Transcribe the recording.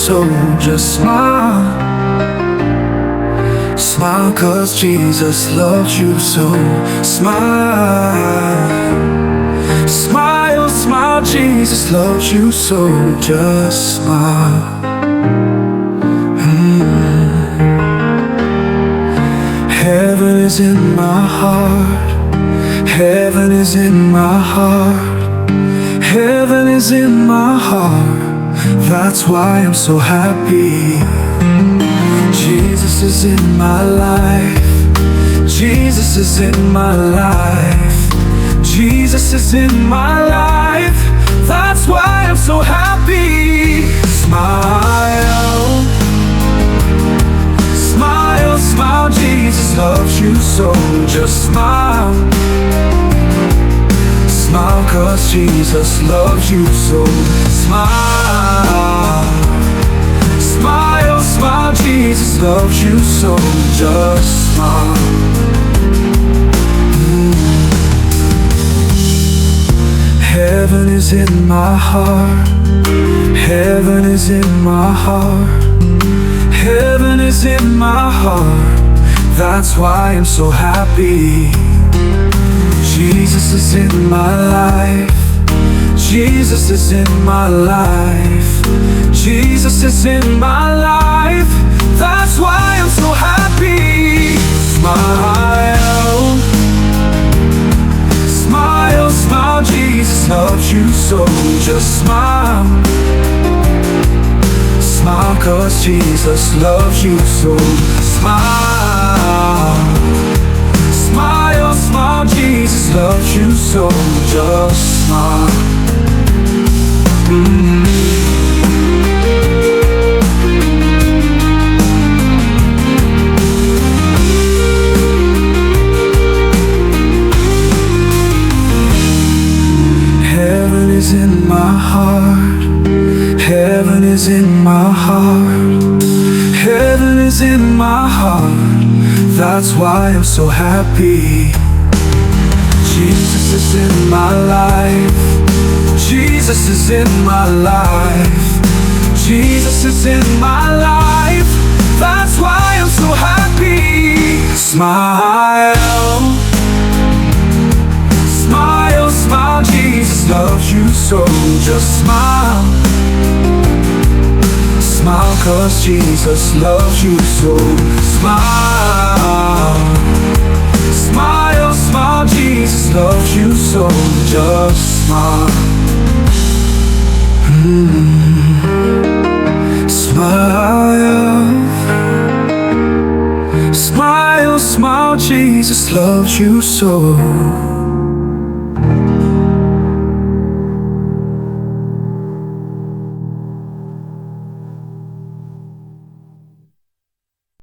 so. Just smile. Smile, 'cause Jesus loves you so. Smile. Smile, smile, Jesus loves you so. Just smile. Heaven is in my heart. Heaven is in my heart. Heaven is in my heart. That's why I'm so happy. Jesus is in my life. Jesus is in my life. Jesus is in my life. That's why I'm so happy. Smile. Smile, smile, Jesus loves you so. Just smile. Smile, 'cause Jesus loves you so. Smile. Smile, smile, Jesus loves you so. Just smile. Heaven is in my heart. Heaven is in my heart. Heaven is in my heart. That's why I'm so happy. Jesus is in my life. Jesus is in my life. Jesus is in my life. That's why I'm so happy. Smile. Smile, smile, Jesus loves you so. Just smile. Smile, 'cause Jesus loves you so. Smile. Smile, smile, Jesus loves you so. Just smile. Heaven is in my heart. Heaven is in my heart. Heaven is in my heart. That's why I'm so happy. Jesus is in my life. Jesus is in my life. Jesus is in my life. That's why I'm so happy. Smile. Smile, smile, Jesus loves you so. Just smile. Smile, 'cause Jesus loves you so. Smile. Smile, smile, Jesus loves you so. Just smile. Smile. Smile, smile, Jesus loves you so.